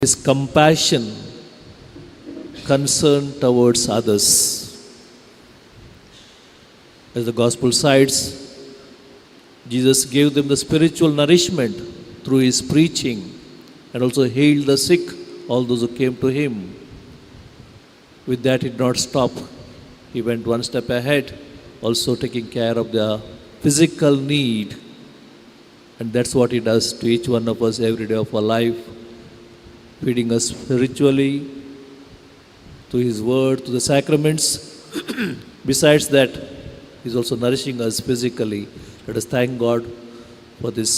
is compassion, concern towards others. As the gospel cites, Jesus gave them the spiritual nourishment through his preaching and also healed the sick, all those who came to him. With that, he did not stop. He went one step ahead, also taking care of the physical need. And that's what he does to each one of us every day of our life, feeding us spiritually through his word, through the sacraments. Besides that, he's also nourishing us physically. Let us thank God for this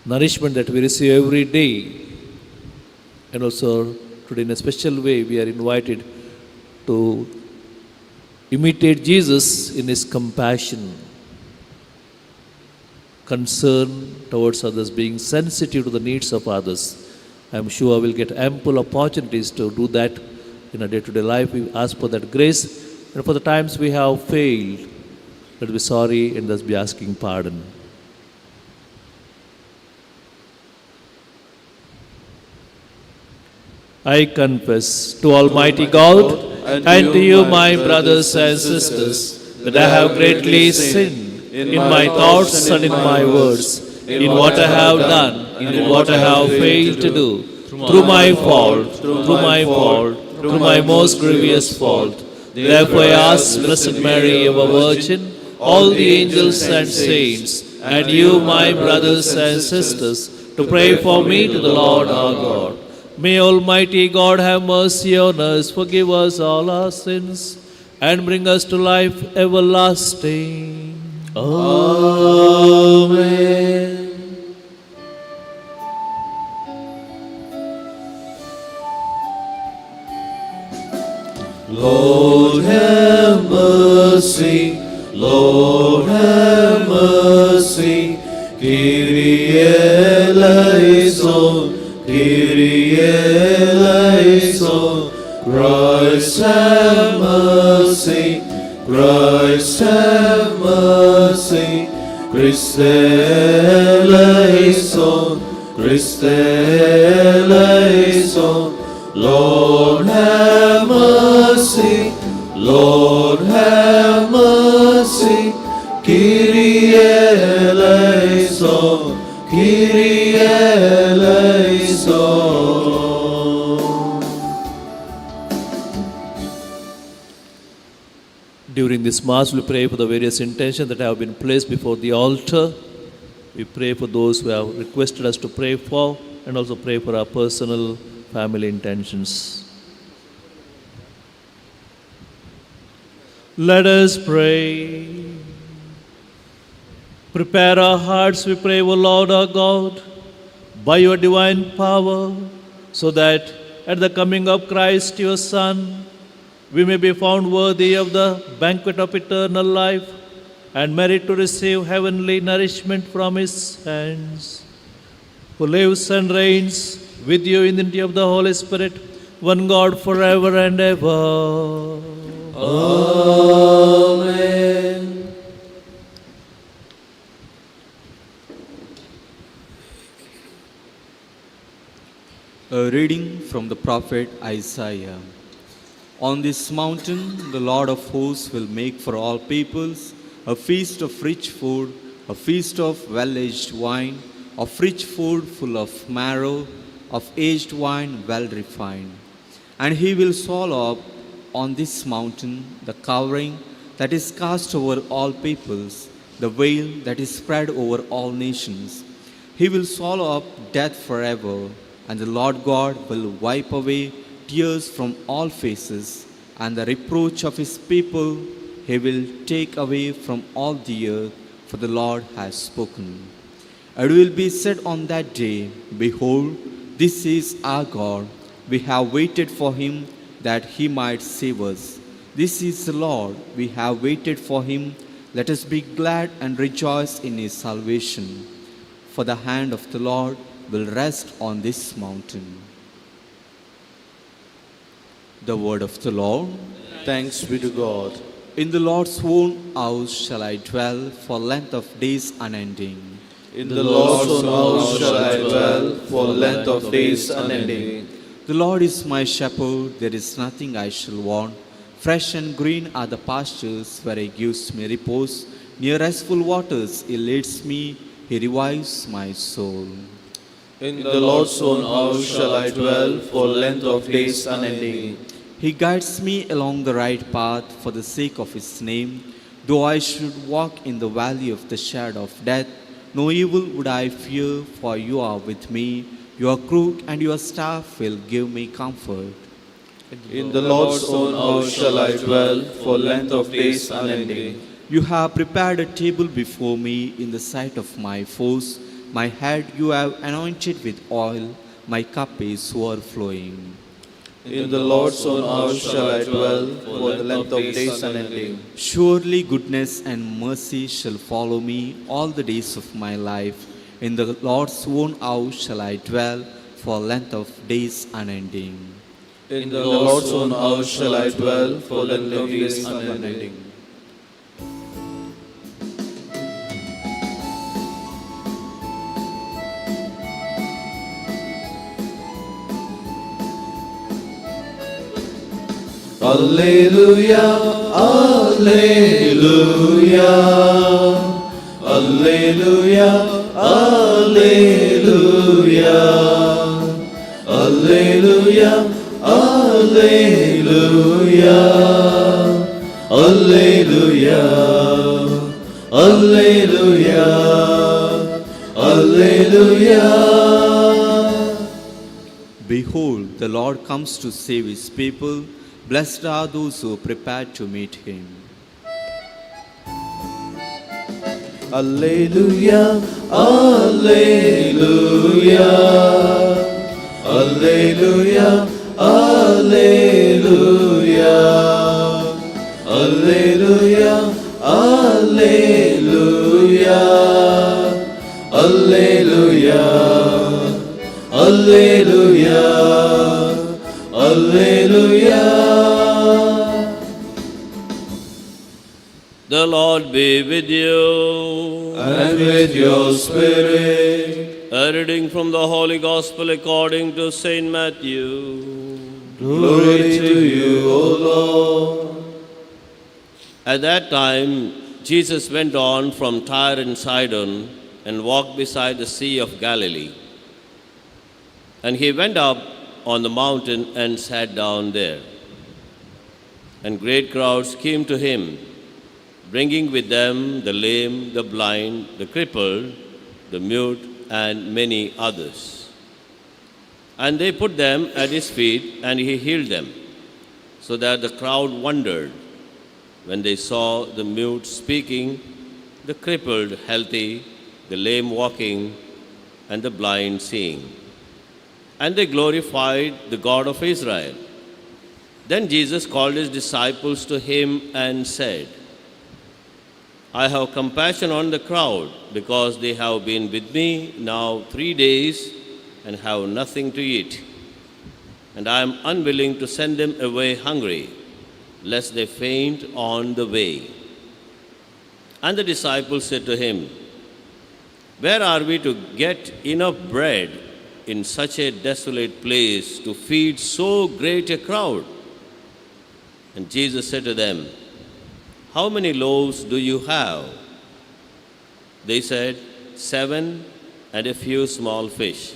nourishment that we receive every day. And also today in a special way we are invited to imitate Jesus in his compassion, concern towards others, being sensitive to the needs of others. I am sure we'll get ample opportunities to do that in our day-to-day life. We ask for that grace, and for the times we have failed, let us be sorry and thus be asking pardon. I confess to Almighty God and to you, my brothers and sisters, that I have greatly sinned in my thoughts and in my words, in what I have done, in what I have failed to do, through my fault, through my most grievous fault. Therefore I ask Blessed Mary, ever Virgin, all the angels and saints, and you, my brothers and sisters, to pray for me to the Lord our God. May Almighty God have mercy on us, forgive us all our sins, and bring us to life everlasting. Amen. Lord have mercy, Lord have mercy, Kyrie eleison, Kyrie eleison. Christ have mercy, Christ have mercy, Christe eleison, Christe eleison. Lord have mercy, Lord have mercy, Kyrie eleison, Kyrie eleison. During this Mass, we pray for the various intentions that have been placed before the altar. We pray for those who have requested us to pray for, and also pray for our personal family intentions. Let us pray. Prepare our hearts, we pray, O Lord our God, by your divine power, so that at the coming of Christ your Son, we may be found worthy of the banquet of eternal life and merit to receive heavenly nourishment from his hands, who lives and reigns with you in the unity of the Holy Spirit, one God forever and ever. Amen. A reading from the prophet Isaiah. On this mountain, the Lord of hosts will make for all peoples a feast of rich food, a feast of well-aged wine, of rich food full of marrow, of aged wine well refined. And he will swallow up on this mountain the covering that is cast over all peoples, the veil that is spread over all nations. He will swallow up death forever, and the Lord God will wipe away tears from all faces, and the reproach of his people he will take away from all the earth, for the Lord has spoken. It will be said on that day, behold, this is our God. We have waited for him that he might save us. This is the Lord. We have waited for him. Let us be glad and rejoice in his salvation. For the hand of the Lord will rest on this mountain. The word of the Lord. Thanks be to God. In the Lord's own house shall I dwell for length of days unending. In the Lord's own house shall I dwell for length of days unending. The Lord is my shepherd, there is nothing I shall want. Fresh and green are the pastures where He gives me repose. Near restful waters He leads me, He revives my soul. In the Lord's own house shall I dwell for length of days unending. He guides me along the right path for the sake of His name. Though I should walk in the valley of the shadow of death, no evil would I fear, for You are with me. Your crook and Your staff will give me comfort. In the Lord's own house shall I dwell for length of days unending. You have prepared a table before me in the sight of my foes. My head You have anointed with oil, my cup is overflowing. In the Lord's own house shall I dwell for the length of days unending. Surely goodness and mercy shall follow me all the days of my life. In the Lord's own house shall I dwell for length of days unending. In the Lord's own house shall I dwell for length of days unending. Alleluia, Alleluia, Alleluia, Alleluia, Alleluia, Alleluia, Alleluia, Alleluia, Alleluia. Behold, the Lord comes to save His people. Blessed are those who are prepared to meet Him. Alleluia, Alleluia, Alleluia, Alleluia, Alleluia, Alleluia, Alleluia, Alleluia, Alleluia. The Lord be with you. And with your spirit. A reading from the Holy Gospel according to Saint Matthew. Glory to you, O Lord. At that time, Jesus went on from Tyre and Sidon and walked beside the Sea of Galilee. And He went up on the mountain and sat down there. And great crowds came to Him, bringing with them the lame, the blind, the crippled, the mute, and many others. And they put them at His feet, and He healed them, so that the crowd wondered when they saw the mute speaking, the crippled healthy, the lame walking, and the blind seeing. And they glorified the God of Israel. Then Jesus called His disciples to Him and said, I have compassion on the crowd, because they have been with me now 3 days and have nothing to eat. And I am unwilling to send them away hungry, lest they faint on the way. And the disciples said to Him, Where are we to get enough bread in such a desolate place to feed so great a crowd? And Jesus said to them, How many loaves do you have? They said, 7 and a few small fish.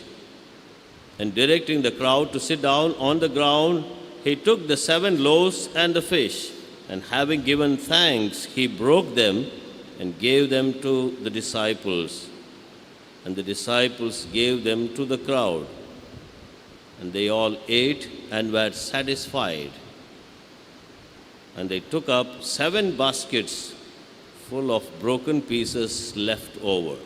And directing the crowd to sit down on the ground, He took the 7 loaves and the fish, and having given thanks, He broke them and gave them to the disciples. And the disciples gave them to the crowd. And they all ate and were satisfied. And they took up 7 baskets full of broken pieces left over.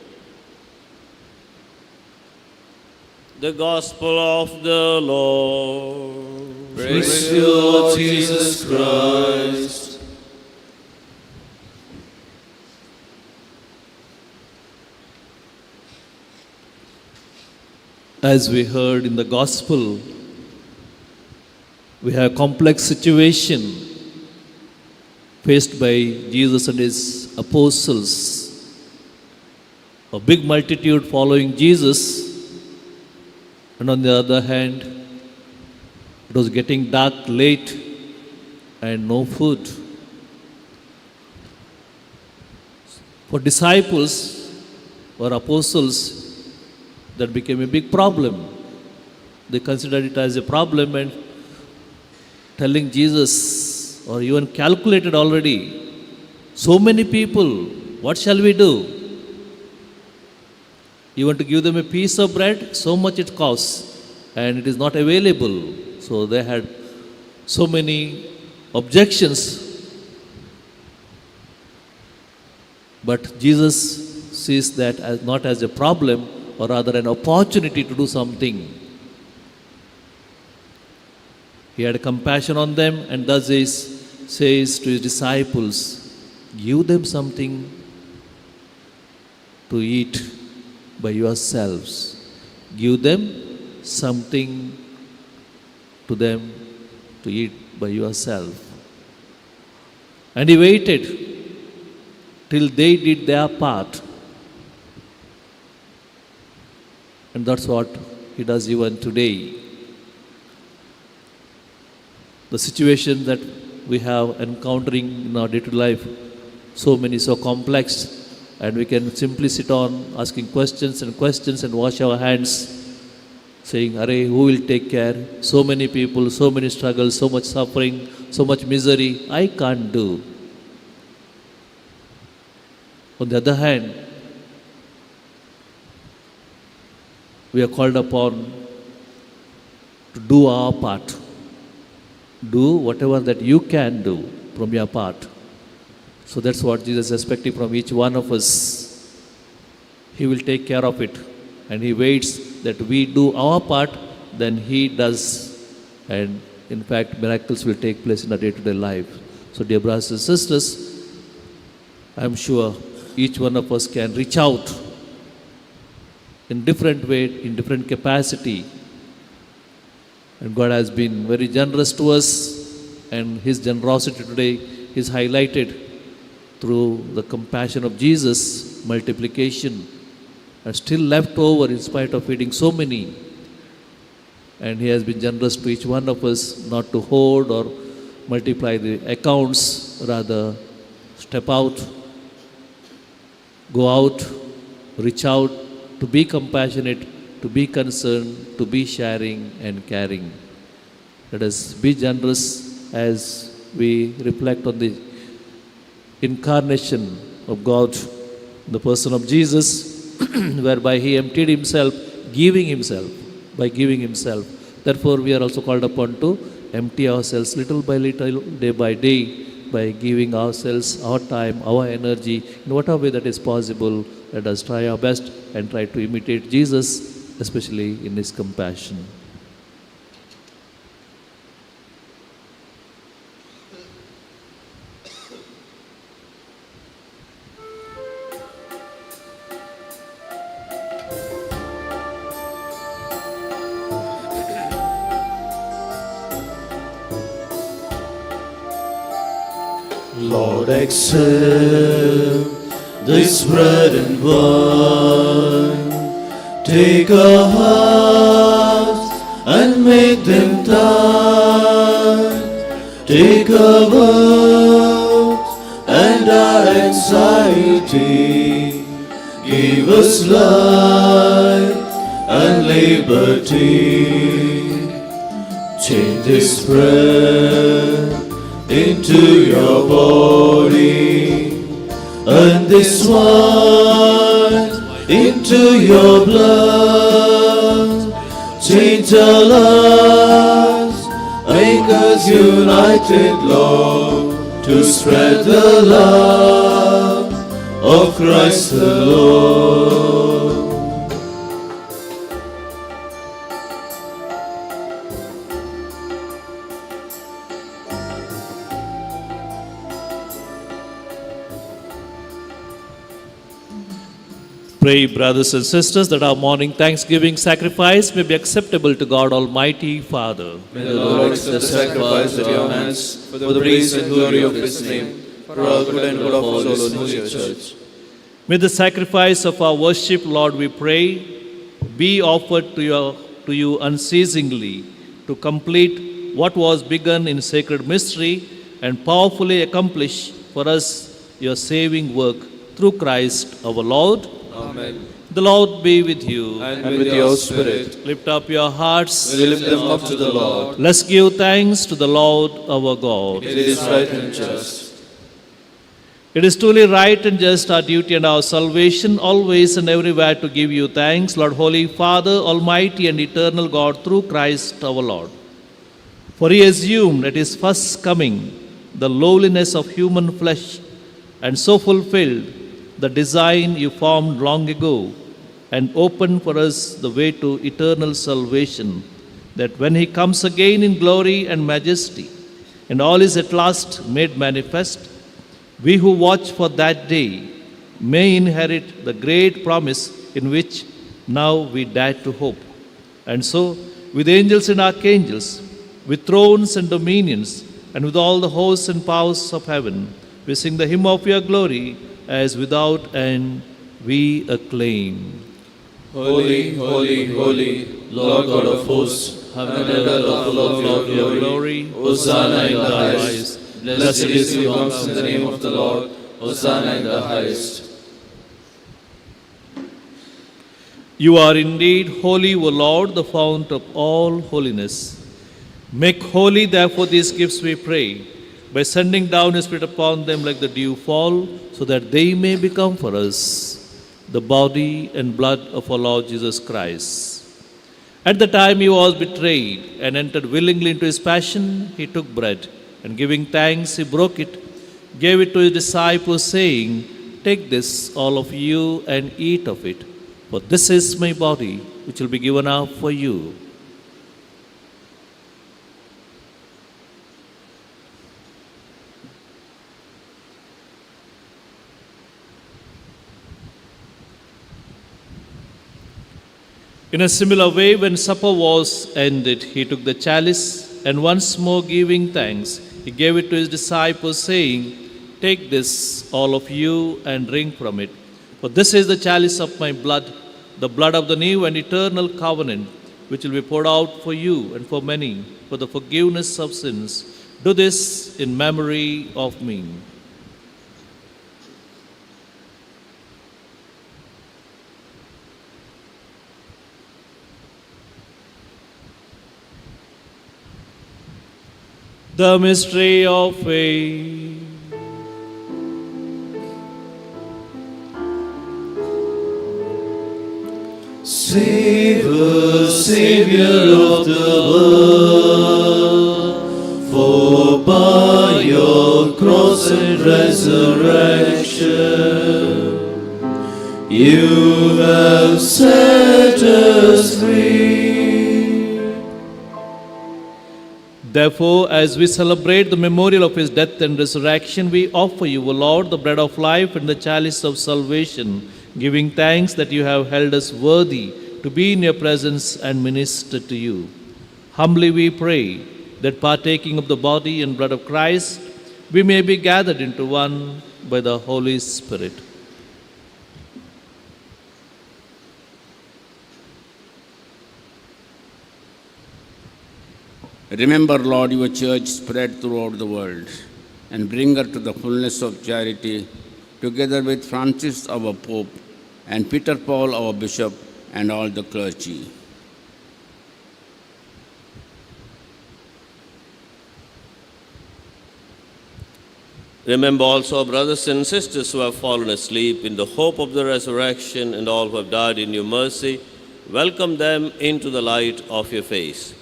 The Gospel of the Lord. Praise to you, Lord Jesus Christ. As we heard in the Gospel, we have a complex situation faced by Jesus and His apostles a big multitude following Jesus, and on the other hand, it was getting dark late and no food. For disciples or apostles, that became a big problem. They considered it as a problem and telling Jesus, or even calculated already, so many people, what shall we do? Even to give them a piece of bread, so much it costs, and it is not available. So they had so many objections. But Jesus sees that as not as a problem, or rather an opportunity to do something. He had compassion on them, and thus he says to his disciples, give them something to eat by yourselves. Give them something to them to eat by yourself. And he waited till they did their part. And that's what he does even today. The situation that we have encountering in our day-to-day life, so many, so complex, and we can simply sit on asking questions and wash our hands, saying, Array, who will take care? So many people, so many struggles, so much suffering, so much misery, I can't do. On the other hand, we are called upon to do our part. Do whatever that you can do from your part. So that's what Jesus is expecting from each one of us. He will take care of it. And he waits that we do our part, then he does. And in fact, miracles will take place in our day-to-day life. So dear brothers and sisters, I'm sure each one of us can reach out in different way, in different capacity. And God has been very generous to us, and his generosity today is highlighted through the compassion of Jesus, multiplication, and still left over in spite of feeding so many. And he has been generous to each one of us not to hoard or multiply the accounts, rather step out, go out, reach out, to be compassionate, to be concerned, to be sharing and caring. Let us be generous as we reflect on the incarnation of God, the person of Jesus, whereby he emptied himself, by giving himself. Therefore, we are also called upon to empty ourselves little by little, day by day, by giving ourselves our time, our energy, in whatever way that is possible. Let us try our best and try to imitate Jesus, especially in his compassion. Lord, accept this bread and wine. Take our hearts and make them thine. Take our worries and our anxiety. Give us life and liberty. Change this bread into your body, and this wine into your blood. Change our lives, make us united, Lord, to spread the love of Christ the Lord. Pray, brothers and sisters, that our morning thanksgiving sacrifice may be acceptable to God Almighty Father. May the Lord accept the sacrifice at your hands for the praise and glory of his name, for our good and good of all who know your church. May the sacrifice of our worship, Lord, we pray, be offered to you unceasingly to complete what was begun in sacred mystery and powerfully accomplish for us your saving work through Christ our Lord. Amen. The Lord be with you. And with your spirit. Lift up your hearts. We lift them up to the Lord. Let's give thanks to the Lord our God. It is right and just. It is truly right and just, our duty and our salvation, always and everywhere to give you thanks, Lord, Holy Father, Almighty and eternal God, through Christ our Lord. For he assumed at his first coming the lowliness of human flesh, and so fulfilled the design you formed long ago, and opened for us the way to eternal salvation, that when he comes again in glory and majesty, and all is at last made manifest, we who watch for that day may inherit the great promise in which now we dare to hope. And so, with angels and archangels, with thrones and dominions, and with all the hosts and powers of heaven, we sing the hymn of your glory, as without end we acclaim. Holy, holy, holy, Lord God of hosts, heaven and earth are full of your glory. Hosanna in the highest. Blessed is he who comes in the name of the Lord. Hosanna in the highest. You are indeed holy, O Lord, the fount of all holiness. Make holy, therefore, these gifts, we pray, by sending down your Spirit upon them like the dew fall, so that they may become for us the body and blood of our Lord Jesus Christ. At the time he was betrayed and entered willingly into his passion, he took bread, and giving thanks, he broke it, gave it to his disciples, saying, "Take this, all of you, and eat of it, for this is my body, which will be given up for you." In a similar way, when supper was ended, he took the chalice, and once more giving thanks, he gave it to his disciples, saying, "Take this, all of you, and drink from it. For this is the chalice of my blood, the blood of the new and eternal covenant, which will be poured out for you and for many, for the forgiveness of sins. Do this in memory of me." The mystery of faith. Save us, Savior of the world, for by your cross and resurrection, you have set us free. Therefore, as we celebrate the memorial of his death and resurrection, we offer you, O Lord, the bread of life and the chalice of salvation, giving thanks that you have held us worthy to be in your presence and minister to you. Humbly we pray that, partaking of the body and blood of Christ, we may be gathered into one by the Holy Spirit. Remember, Lord, your church spread throughout the world, and bring her to the fullness of charity, together with Francis, our Pope, and Peter Paul, our Bishop, and all the clergy. Remember also our brothers and sisters who have fallen asleep in the hope of the resurrection, and all who have died in your mercy. Welcome them into the light of your face.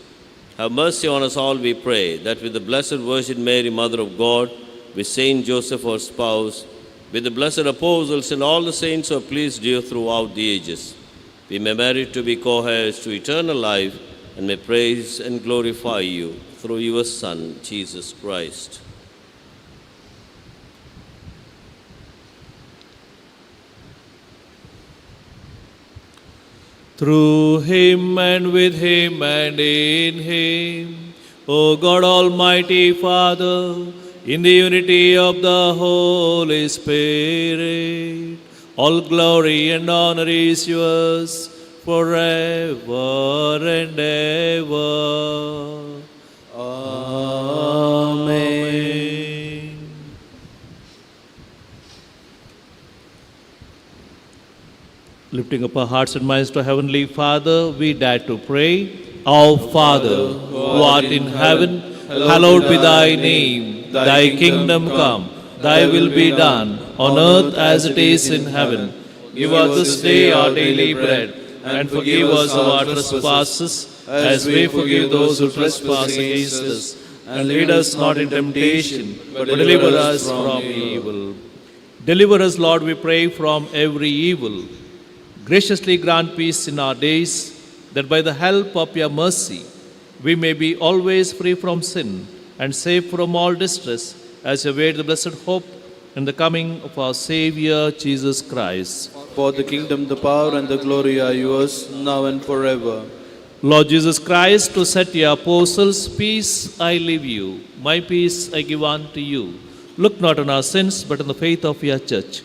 Have mercy on us all, we pray, that with the Blessed Virgin Mary, Mother of God, with Saint Joseph, our spouse, with the blessed apostles and all the saints who have pleased you throughout the ages, we may merit to be co-heirs to eternal life, and may praise and glorify you through your Son, Jesus Christ. Through him and with him and in him, O God Almighty Father, in the unity of the Holy Spirit, All glory and honor is yours forever and ever. Amen. Lifting up our hearts and minds to Heavenly Father, we dare to pray. Our Father, who art in heaven, hallowed be thy name. Thy kingdom come, thy will be done, on earth as it is in heaven. Give us this day our daily bread, and forgive us our trespasses, as we forgive those who trespass against us. And lead us not in temptation, but deliver us from evil. Deliver us, Lord, we pray, from every evil. Graciously grant peace in our days, that by the help of your mercy, we may be always free from sin and safe from all distress, as we await the blessed hope and the coming of our Savior, Jesus Christ. For the kingdom, the power, and the glory are yours, now and forever. Lord Jesus Christ, to set your apostles, peace I leave you, my peace I give unto you. Look not on our sins, but on the faith of your church,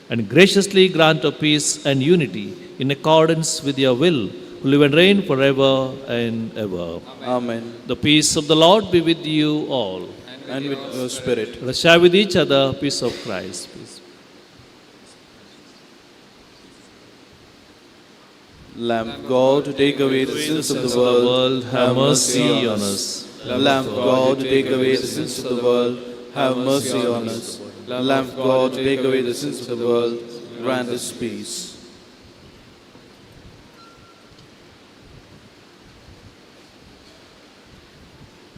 and graciously grant us peace and unity in accordance with your will, who live and reign forever and ever. Amen. The peace of the Lord be with you all. And with your spirit. Let us share with each other peace of Christ. Peace. Lamb of God, take away the sins of the world, have mercy on us. Lamb of God, take away the sins of the world, have mercy on us. Lamb of God, take away the sins of the world, grant us peace.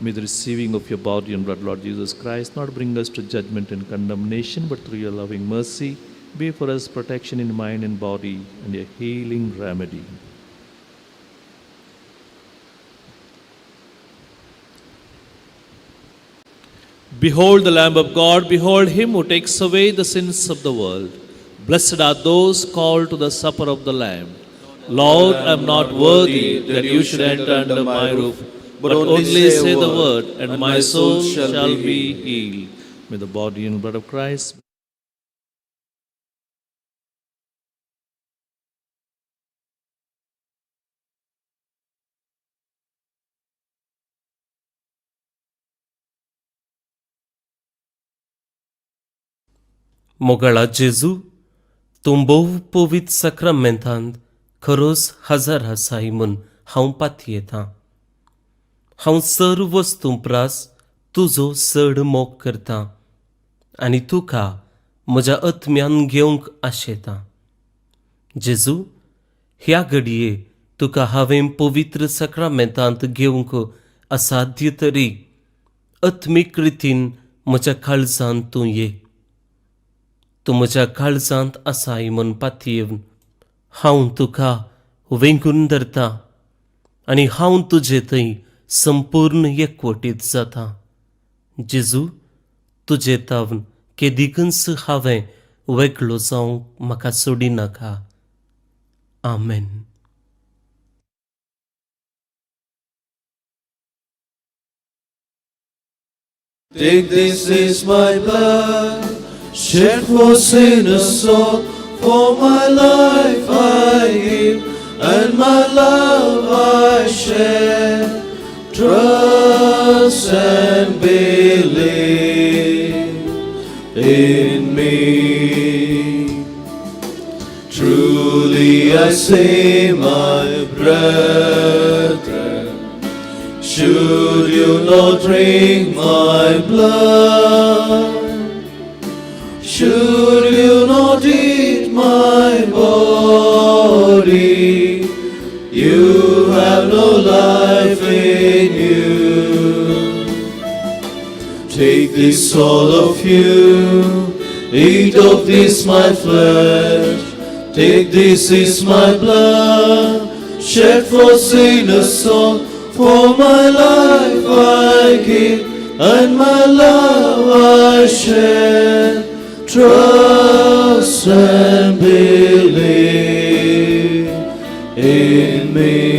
May the receiving of your body and blood, Lord Jesus Christ, not bring us to judgment and condemnation, but through your loving mercy, be for us protection in mind and body, and a healing remedy. Behold the Lamb of God, behold him who takes away the sins of the world. Blessed are those called to the supper of the Lamb. Lord, I am not worthy that you should enter under my roof, but only say the word, and my soul shall be healed. May the body and blood of Christ मोगळा जेजू तूं बहु पवित्र सक्रमेंतांत खरोच हजर आसाय म्हूण हांव पातयेतां. हांव सर्व वस्तू प्रास तुजो चड मोग करतां आनी तुका म्हज्या आत्म्यान घेवंक आशेतां. जेजू, ह्या घडये तुका हांवें पवित्र सक्रमेंतांत घेवंक असाध्य तरी आत्मीक रितीन म्हज्या काळजांत तूं ये. तूं म्हज्या काळजांत आसाय म्हूण पातयेवन हांव तुका वेंगून धरतां आनी हांव तुजे थंय संपूर्ण एकवटीत जातां. जेजू, तुजे तावन केदीकच हांवें वेगळो जावंक म्हाका सोडिनाका. आमेन. Take this is my blood, shed for sinners all. For my life I give, and my love I share. Trust and believe in me. Truly I say, my brethren, should you not drink my blood, should you not eat my body, you have no life in you. Take this, all of you, eat of this my flesh. Take this is my blood, shed for sinners all. For my life I give, and my love I share. Trust and believe in me.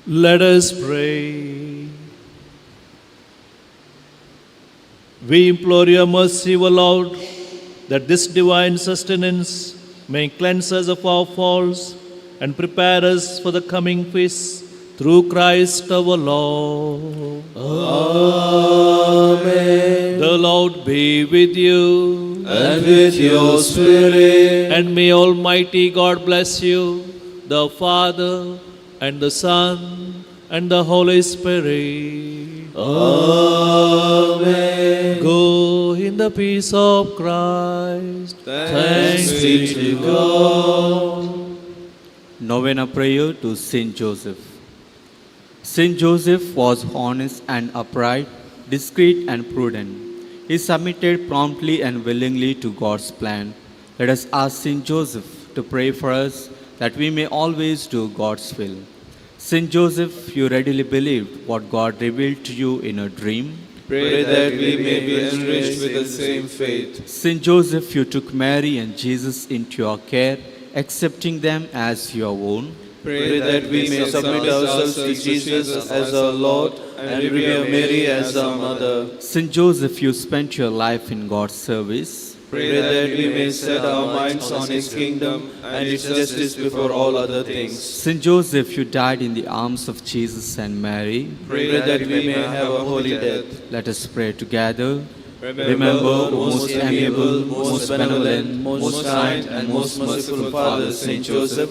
Let us pray. We implore your mercy, O Lord, that this divine sustenance may cleanse us of our faults and prepare us for the coming feast through Christ our Lord. Amen. The Lord be with you. And with your spirit. And may Almighty God bless you, the Father and the Son and the Holy Spirit. Amen. Go in the peace of Christ. Thanks be to God. Novena prayer to Saint Joseph. Saint Joseph was honest and upright, discreet and prudent. He submitted promptly and willingly to God's plan. Let us ask Saint Joseph to pray for us that we may always do God's will. Saint Joseph, you readily believed what God revealed to you in a dream. Pray that we may be enriched with the same faith. Saint Joseph, you took Mary and Jesus into your care, accepting them as your own. Pray that we may submit ourselves to Jesus as our Lord and revere Mary as our Mother. Saint Joseph, you spent your life in God's service. Pray that we may set our minds on His kingdom and its justice before all other things. Saint Joseph, you died in the arms of Jesus and Mary. Pray that we may have a holy death. Let us pray together. Remember, O most amiable, most benevolent, most kind, and most merciful Father, Saint Joseph,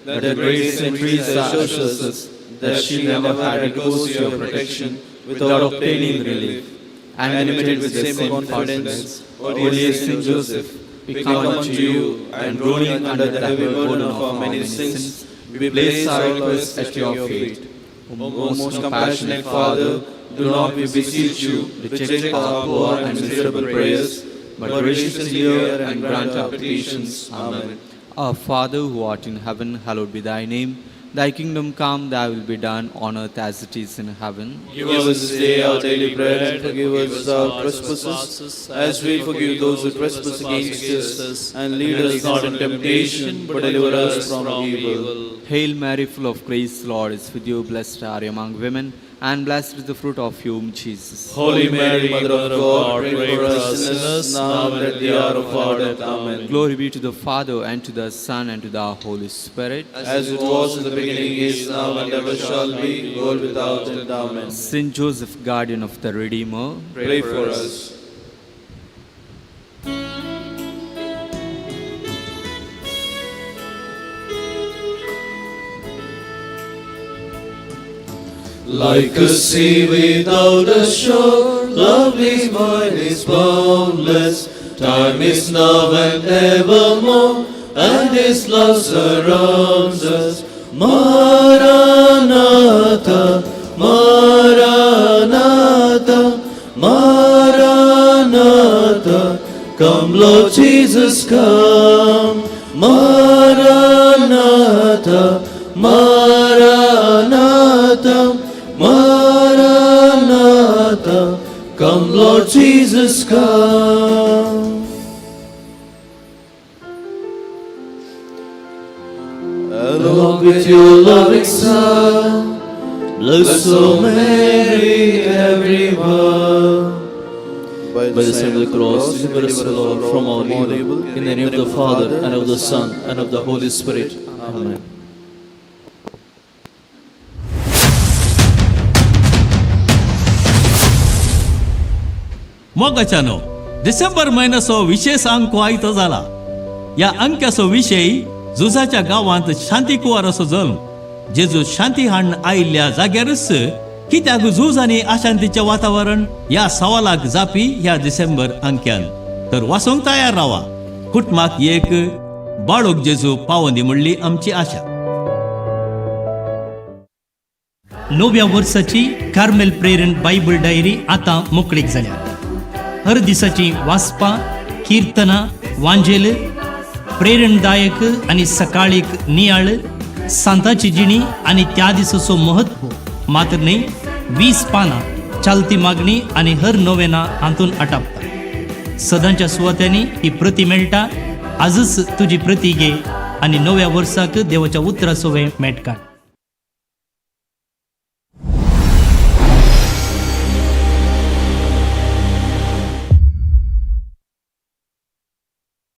that the great Saint Teresa assures us that she never had recourse to your protection without obtaining relief. Animated with the same confidence, O dear Saint Joseph, we come unto you, and groaning under the heavy burden of our many sins, we place our requests at your feet. O most compassionate Father, do not, we beseech you, reject our poor and miserable prayers, but graciously hear and grant our petitions. Amen. Our Father who art in heaven, hallowed be thy name. Thy kingdom come, thy will be done on earth as it is in heaven. Give us this day our daily bread, and forgive us our trespasses, as we forgive those who trespass against us. And lead us not in temptation, but deliver us from evil. Hail Mary, full of grace, the Lord is with you. Blessed are you among women, and blessed is the fruit of your womb, Jesus. Holy Mary, Mother of God, pray for us sinners, now and at the hour of our death. Amen. Glory be to the Father, and to the Son, and to the Holy Spirit. As it was in the beginning, is now, and ever shall be, world without end. Amen. Saint Joseph, guardian of the Redeemer, Pray for us. Like a sea without a shore, love divine is boundless. Time is now and evermore, and His love surrounds us. Maranatha, Maranatha, Maranatha, come Lord Jesus, come. Maranatha, Maranatha, Maranatha, come Lord Jesus, come. Along with your loving Son, bless, O Mary, everyone. By the sign of the cross, deliver us, O Lord, from all evil. In the name of the Father, and of the Son, and of the Holy Spirit. Amen. मोगाच्यानो डिसेंबर महिन्याचो विशेष अंक आयतो जाला. या अंक्याचो विशय जुजाच्या गावांत शांती कुवाराचो जल्म. जेजू शांती हाडून आयिल्ल्या जाग्यारच कित्याक झूज आनी अशांतीचें वातावरण ह्या सवालाक जापी ह्या डिसेंबर अंक्यान. तर वाचूंक तयार रावा. कुटुंबाक एक बाळोक जेजू पावोंदी म्हणली आमची आशा. नव्या वर्साची कार्मेल प्रेरण बायबल डायरी आता मोकळीक जाल्या. हर दिसाची वाचपां, कीर्तनां, वांजेल, प्रेरणदायक आणि सकाळीक नियाळ, सांताची जिणी आणि त्या दिसाचो महत्व मात्र न्ही 20 पानां, चालती मागणी आणि हर नोवेना हातून आटापता. सदांच्या सुवात्यांनी ही प्रती मेळटा. आजच तुजी प्रती घे आणि नव्या वर्साक देवाच्या उतराचो वेळ मेट काड.